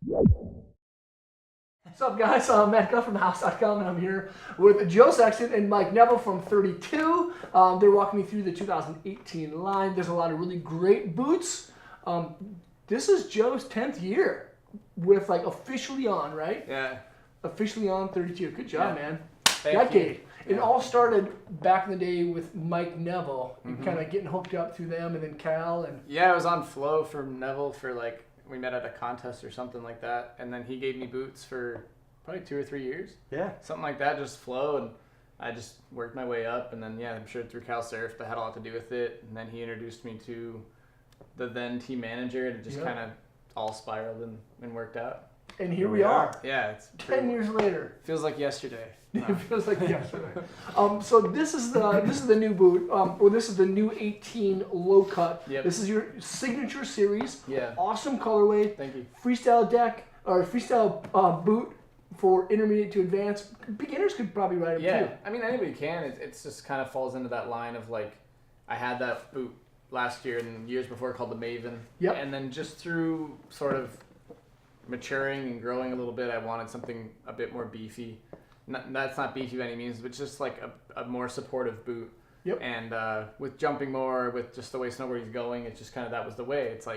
What's up, guys? I'm Matt Guff from thehouse.com, and I'm here with Joe Sexton and Mike Neville from 32. They're walking me through the 2018 line. There's a lot of really great boots. This is Joe's 10th year with officially on, right? Yeah. Officially on 32. Good job, man. Thank Decade. you. It all started back in the day with Mike Neville, kind of getting hooked up through them, and then Cal. And yeah, I was on Flow for Neville for we met at a contest or something like that, and then he gave me boots for probably 2 or 3 years. Yeah. Something like that, just Flow, and I just worked my way up, and then I'm sure through Cal Surf that had a lot to do with it, and then he introduced me to the then team manager, and it just kind of all spiraled and worked out. And here we are. Yeah, it's 10 years later. Feels like yesterday. It feels like yesterday. So this is the new boot. This is the new 18 low cut. Yep. This is your signature series. Yeah. Awesome colorway. Thank you. Freestyle deck or freestyle boot for intermediate to advanced. Beginners could probably ride them too. I mean anybody can. It's just kind of falls into that line of I had that boot last year and years before called the Maven. Yep. And then just through sort of maturing and growing a little bit, I wanted something a bit more beefy. That's not beefy by any means, but just a more supportive boot. Yep. And with jumping more, with just the way snowboarding's going, it's just kind of that was the way. It's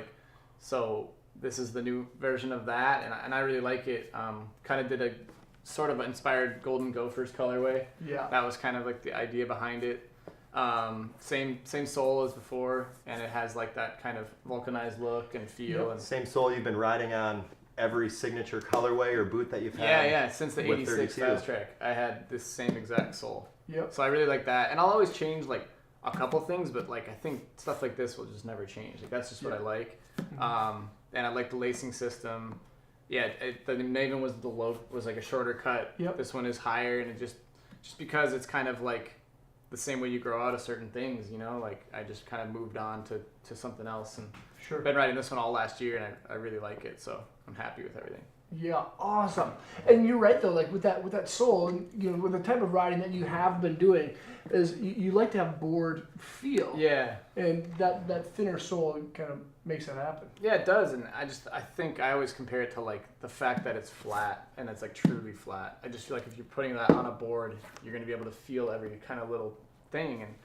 so this is the new version of that, and I really like it. Kind of did a sort of inspired Golden Gophers colorway. Yeah. That was kind of the idea behind it. Same sole as before, and it has that kind of vulcanized look and feel. Yep. And Same sole you've been riding on every signature colorway or boot that you've had. yeah, since the with 86 32. Fast Track, I had this same exact sole. Yep. So I really like that, and I'll always change a couple things, but I think stuff like this will just never change. That's just what I like. And I like the lacing system. Yeah, the Maven was a shorter cut. Yep. This one is higher, and it just because it's kind of the same way you grow out of certain things, I just kind of moved on to something else, and Sure. been riding this one all last year, and I really like it, so I'm happy with everything. Yeah, awesome. And you're right though, with that sole, and with the type of riding that you have been doing, is you like to have board feel. Yeah. And that thinner sole kind of makes that happen. Yeah, it does, and I think I always compare it to the fact that it's flat and it's truly flat. I just feel if you're putting that on a board, you're gonna be able to feel every kind of little thing, and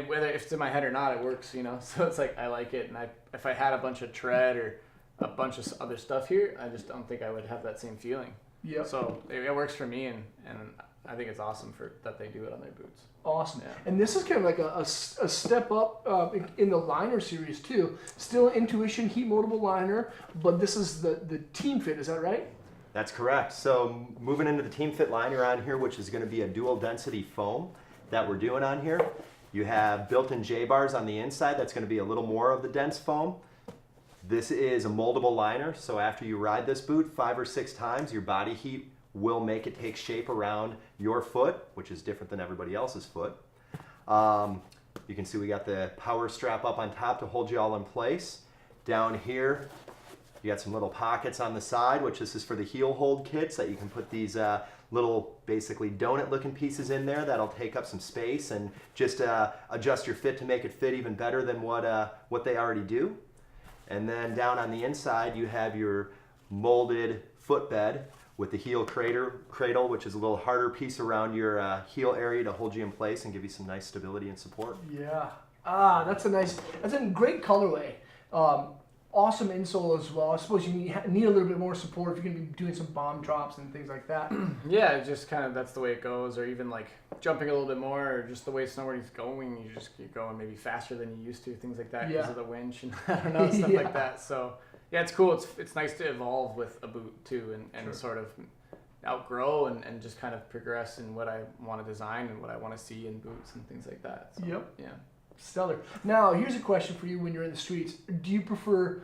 whether if it's in my head or not, it works, So it's I like it, and if I had a bunch of tread or a bunch of other stuff here, I just don't think I would have that same feeling. Yeah. So it works for me, and I think it's awesome that they do it on their boots. Awesome. Yeah. And this is kind of a step up in the liner series too. Still Intuition heat moldable liner, but this is the Team Fit, is that right? That's correct. So moving into the Team Fit liner on here, which is going to be a dual density foam that we're doing on here. You have built-in J-bars on the inside. That's going to be a little more of the dense foam. This is a moldable liner, so after you ride this boot 5 or 6 times, your body heat will make it take shape around your foot, which is different than everybody else's foot. You can see we got the power strap up on top to hold you all in place. Down here, you got some little pockets on the side, which this is for the heel hold kits that you can put these little basically donut looking pieces in there that'll take up some space and just adjust your fit to make it fit even better than what they already do. And then down on the inside, you have your molded footbed with the heel cradle, which is a little harder piece around your heel area to hold you in place and give you some nice stability and support. Yeah. That's a great colorway. Awesome insole as well. I suppose you need a little bit more support if you're going to be doing some bomb drops and things like that. Yeah, just kind of that's the way it goes, or even jumping a little bit more, or just the way snowboarding's going, you just keep going maybe faster than you used to, things like that because of the winch and I don't know, stuff like that. So yeah, it's cool. It's nice to evolve with a boot too, and sort of outgrow and just kind of progress in what I want to design and what I want to see in boots and things like that. So, Yep. Yeah. Stellar. Now, here's a question for you when you're in the streets. Do you prefer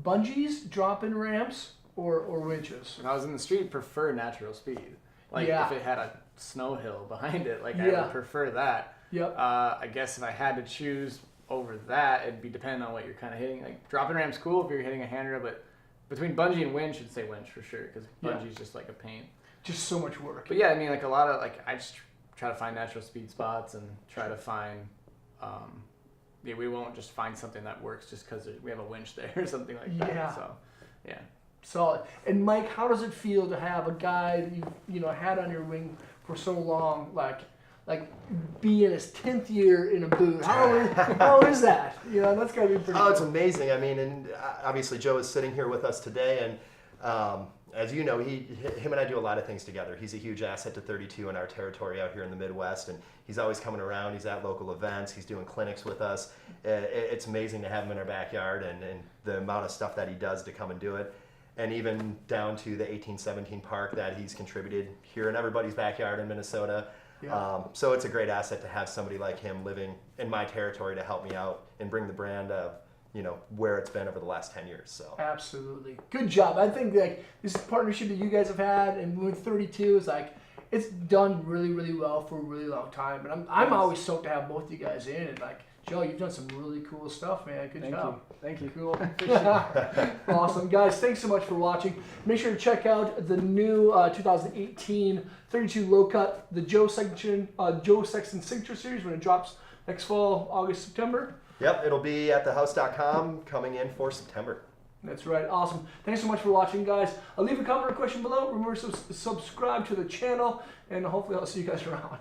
bungees, drop-in ramps, or winches? When I was in the street, prefer natural speed. If it had a snow hill behind it, I would prefer that. Yep. I guess if I had to choose over that, it'd be depending on what you're kind of hitting. Drop-in ramp's cool if you're hitting a handrail, but between bungee and winch, I'd say winch for sure, because bungee's just a pain. Just so much work. But yeah, I mean, a lot of, I just try to find natural speed spots and try to find, we won't just find something that works just because we have a winch there or something like that. Yeah. So, yeah. Solid. And Mike, how does it feel to have a guy that you know had on your wing for so long, like be in his 10th year in a boot? How is that? You know, that's gotta be pretty. Oh, it's amazing. I mean, and obviously Joe is sitting here with us today, and as you know, him and I do a lot of things together. He's a huge asset to 32 in our territory out here in the Midwest, and he's always coming around. He's at local events. He's doing clinics with us. It's amazing to have him in our backyard, and the amount of stuff that he does to come and do it. And even down to the 1817 park that he's contributed here in everybody's backyard in Minnesota. Yeah. So it's a great asset to have somebody like him living in my territory to help me out and bring the brand of, you know, where it's been over the last 10 years. So absolutely, good job. I think like this partnership that you guys have had and with 32 is like it's done really, really well for a really long time. And I'm always stoked to have both you guys in. And like Joe, you've done some really cool stuff, man. Good job. Thank you. Cool. Awesome, guys. Thanks so much for watching. Make sure to check out the new 2018 32 low cut, the Joe Sexton Signature Series when it drops next fall, August, September. Yep, it'll be at thehouse.com coming in for September. That's right. Awesome. Thanks so much for watching, guys. Leave a comment or question below. Remember to subscribe to the channel, and hopefully I'll see you guys around.